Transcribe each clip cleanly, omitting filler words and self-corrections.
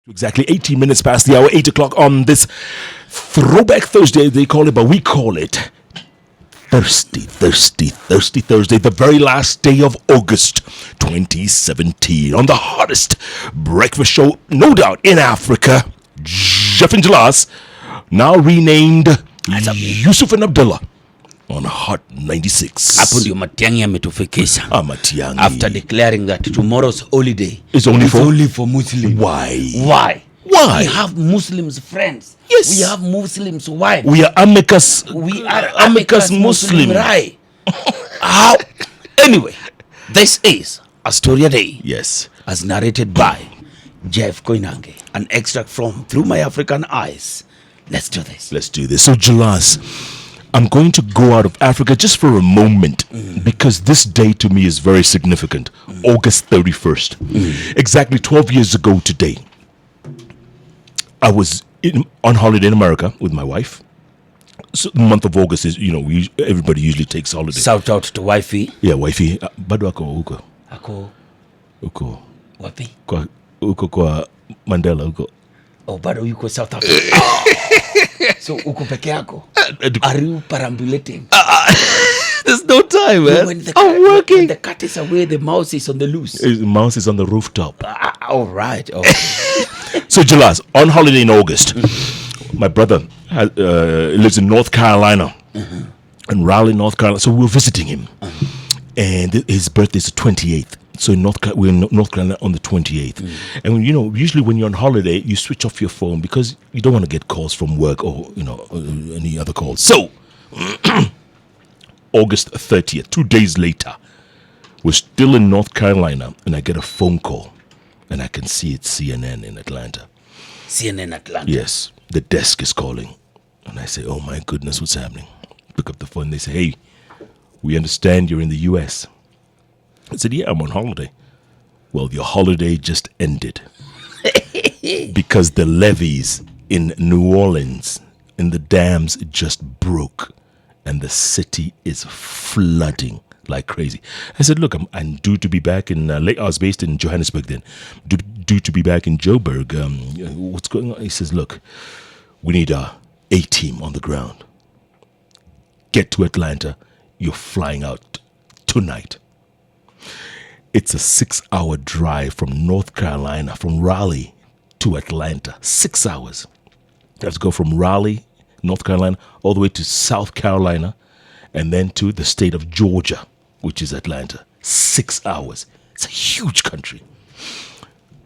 Exactly 18 minutes past the hour, 8 o'clock on this Throwback Thursday, they call it, but we call it Thirsty Thursday, the very last day of August 2017. On the hottest breakfast show, no doubt, in Africa, Jeff and Jalas, now renamed Yusuf and Abdullah. On Hot 96. Hapo ndio Matiang'i ametufikisha. Matiang'i. After declaring that tomorrow's holiday is only for Muslims. Why? We have Muslims friends. Yes. We have Muslims wives. We are amicus. We are amicus Muslim. Right. How? Anyway, this is Astoria Day. Yes. As narrated by Jeff Koinange. An extract from Through My African Eyes. Let's do this. So, Jalas, I'm going to go out of Africa just for a moment because this day to me is very significant. August 31st. Exactly 12 years ago today, I was on holiday in America with my wife. So the month of August is, everybody usually takes holiday. Shout out to wifey. Yeah, wifey. Bado ako. Uko. Wapi? Uko kwa Mandela uko. Oh, bado yuko South Africa. So uko peke yako? Are you perambulating? There's no time, man. I'm working. When the cat is away, the mouse is on the loose. The mouse is on the rooftop. All right. Okay. So, Jalas, on holiday in August, my brother lives in North Carolina, in Raleigh, North Carolina. So we were visiting him, and his birthday is the 28th. So we're in North Carolina on the 28th. And usually when you're on holiday, you switch off your phone because you don't want to get calls from work or any other calls. So August 30th, 2 days later, we're still in North Carolina, and I get a phone call, and I can see it's CNN in Atlanta. CNN Atlanta. Yes, the desk is calling, and I say, "Oh my goodness, what's happening?" Pick up the phone. They say, "Hey, we understand you're in the U.S." I said, "Yeah, I'm on holiday." "Well, your holiday just ended because the levees in New Orleans and the dams just broke and the city is flooding like crazy." I said, "Look, I'm due to be back in I was based in Johannesburg then, due to be back in Joburg. What's going on?" He says, "Look, we need a team on the ground. Get to Atlanta. You're flying out tonight." It's a 6-hour drive from North Carolina, from Raleigh to Atlanta. 6 hours. You have to go from Raleigh, North Carolina, all the way to South Carolina, and then to the state of Georgia, which is Atlanta. 6 hours. It's a huge country.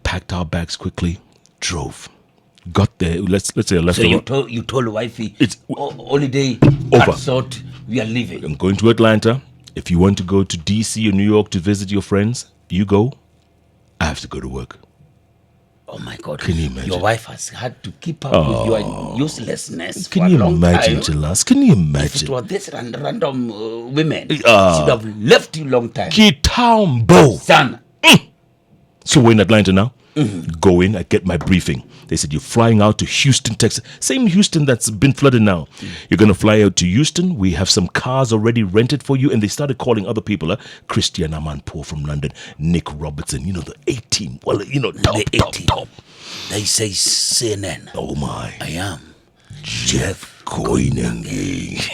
Packed our bags quickly, drove. Got there. Let's say I left. So you told wifey it's holiday over. Thought we are leaving. I'm going to Atlanta. If you want to go to DC or New York to visit your friends, you go. I have to go to work. Oh my God! Can you imagine? Your wife has had to keep up with your uselessness. Can you imagine, Jalas? Can you imagine? If it was this random women, she should have left you long time. Kitambo. Son. So we're in Atlanta now. Go in, I get my briefing. They said, "You're flying out to Houston, Texas." Same Houston that's been flooded now. You're going to fly out to Houston. We have some cars already rented for you. And they started calling other people. Christian Amanpour from London, Nick Robertson, the A-team. Well, top. They say CNN. Oh my. I am Jeff Koinange.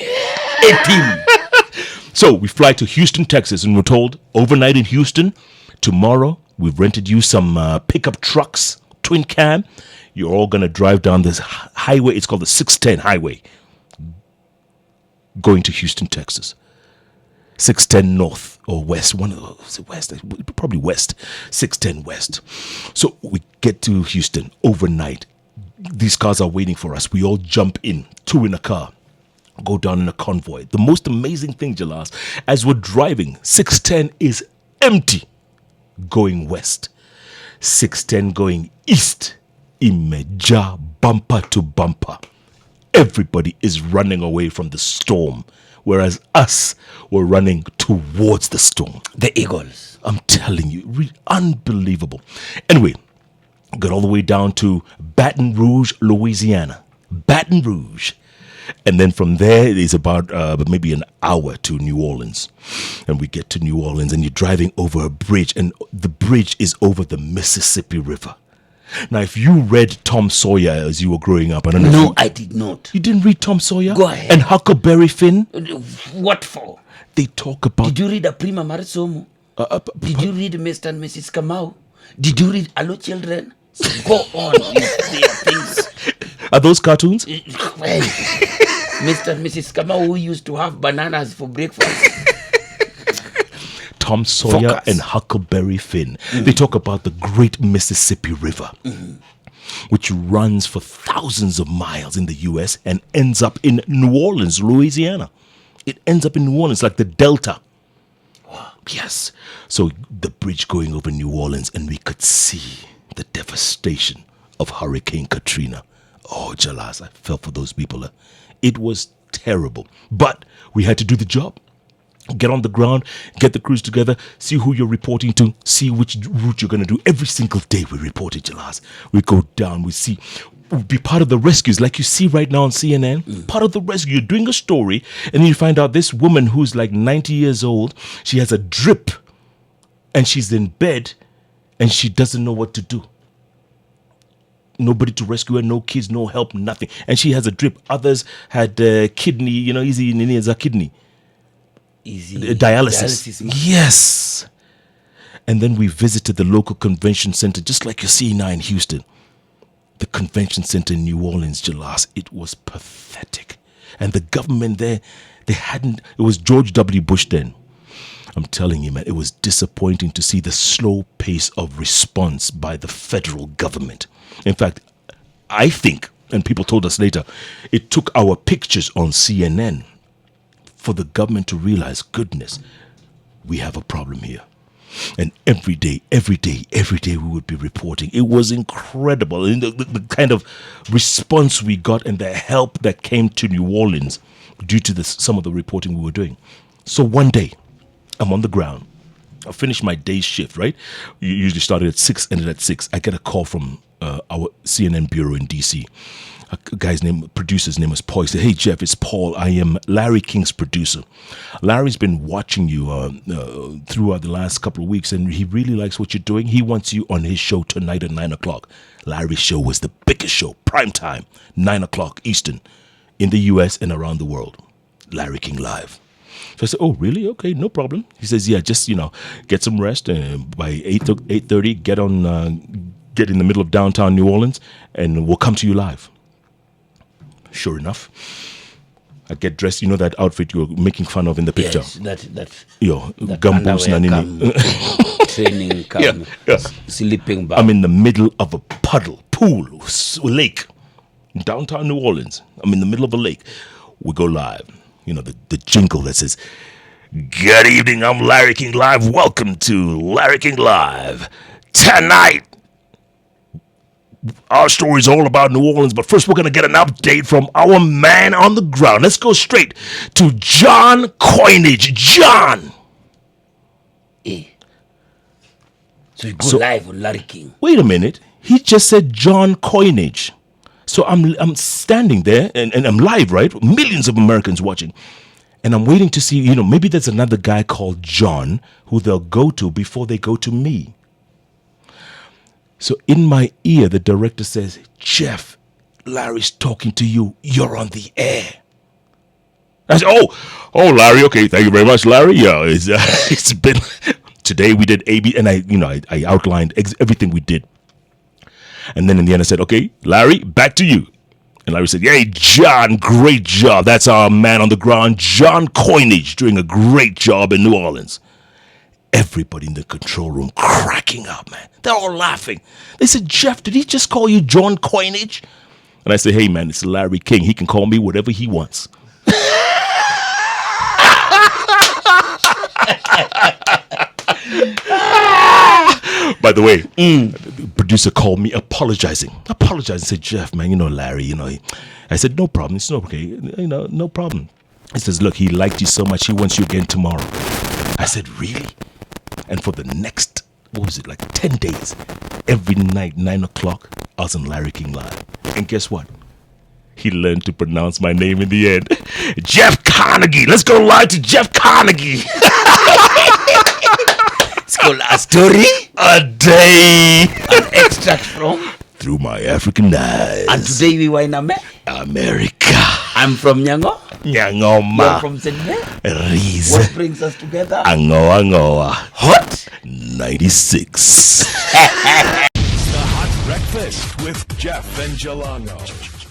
A-team. So we fly to Houston, Texas, and we're told overnight in Houston. Tomorrow, we've rented you some pickup trucks, twin cam. You're all going to drive down this highway. It's called the 610 highway. Going to Houston, Texas. 610 north or west. West? Probably west. 610 west. So we get to Houston overnight. These cars are waiting for us. We all jump in, 2 in a car. Go down in a convoy. The most amazing thing, Jalas, as we're driving, 610 is empty. Going west, 610 going east, imeja bumper to bumper. Everybody is running away from the storm, whereas us were running towards the storm. The Eagles. I'm telling you, unbelievable. Anyway, got all the way down to Baton Rouge, Louisiana. Baton Rouge. And then from there, it is about maybe an hour to New Orleans. And we get to New Orleans, and you're driving over a bridge, and the bridge is over the Mississippi River. Now, if you read Tom Sawyer as you were growing up, I don't know. No, I did not. You didn't read Tom Sawyer? Go ahead. And Huckleberry Finn? What for? They talk about. Did you read A Prima Marisomo? Did you read Mr. and Mrs. Kamau? Did you read Hello Children? Go on with their things. Are those cartoons? Well, Mr. and Mrs. Kamau, who used to have bananas for breakfast. Tom Sawyer Focus. and Huckleberry Finn. They talk about the great Mississippi River, which runs for thousands of miles in the U.S. and ends up in New Orleans, Louisiana. It ends up in New Orleans, like the Delta. Yes. So the bridge going over New Orleans, and we could see the devastation of Hurricane Katrina. Oh, Jalas, I felt for those people. It was terrible. But we had to do the job. Get on the ground, get the crews together, see who you're reporting to, see which route you're going to do. Every single day we report it, Jalas. We go down, we be part of the rescues like you see right now on CNN. Part of the rescue. You're doing a story and then you find out this woman who's like 90 years old, she has a drip and she's in bed and she doesn't know what to do. Nobody to rescue her, no kids, no help, nothing. And she has a drip. Others had kidney, easy in a kidney. Easy Dialysis. Yes. And then we visited the local convention center, just like you see now in Houston. The convention center in New Orleans, Jalas, it was pathetic. And the government there, it was George W. Bush then. I'm telling you, man, it was disappointing to see the slow pace of response by the federal government. In fact, I think, and people told us later, it took our pictures on CNN for the government to realize, goodness, we have a problem here. And every day we would be reporting. It was incredible. And the kind of response we got and the help that came to New Orleans due to some of the reporting we were doing. So one day, I'm on the ground. I finished my day's shift, right? You usually started at 6, ended at 6. I get a call from our CNN bureau in D.C. A producer's name was Paul. He said, "Hey, Jeff, it's Paul. I am Larry King's producer. Larry's been watching you throughout the last couple of weeks, and he really likes what you're doing. He wants you on his show tonight at 9 o'clock. Larry's show was the biggest show, prime time, 9 o'clock Eastern, in the U.S. and around the world. Larry King Live." So I said, "Oh, really? Okay, no problem." He says, "Yeah, just, get some rest. And by 8:30, get in the middle of downtown New Orleans, and we'll come to you live." Sure enough, I get dressed. That outfit you were making fun of in the picture. Yes, that gum boots na nini. Training, sleeping bag. I'm in the middle of a pool, lake, in downtown New Orleans. I'm in the middle of a lake. We go live. The jingle that says, "Good evening, I'm Larry King Live. Welcome to Larry King Live. Tonight, our story's all about New Orleans, but first we're going to get an update from our man on the ground. Let's go straight to John Coinage. John!" So you go live on Larry King. Wait a minute. He just said John Coinage. So I'm standing there and I'm live, right? Millions of Americans watching. And I'm waiting to see, maybe there's another guy called John who they'll go to before they go to me. So in my ear, the director says, "Jeff, Larry's talking to you. You're on the air." I said, oh, Larry. Okay, thank you very much, Larry. Yeah, it's been today. We did AB, and I outlined everything we did. And then in the end, I said, "Okay, Larry, back to you." And Larry said, "Hey, John, great job. That's our man on the ground, John Coinage, doing a great job in New Orleans." Everybody in the control room cracking up, man. They're all laughing. They said, "Jeff, did he just call you John Coinage?" And I said, "Hey, man, it's Larry King. He can call me whatever he wants." By the way, the producer called me apologizing, said, "Jeff, man, Larry, I said, "No problem. It's okay. No problem." He says, "Look, he liked you so much. He wants you again tomorrow." I said, "Really?" And for the next, 10 days, every night, 9 o'clock, I was on Larry King Live. And guess what? He learned to pronounce my name in the end. Jeff Carnegie. Let's go live to Jeff Carnegie. It's called A Story, A Day. an extract from through my African eyes. And today we were in America. I'm from Nyango. You're Nyangoma. from Sydney. Riz. What brings us together? Angoa. Hot. 96. The Hot Breakfast with Jeff and Jalango.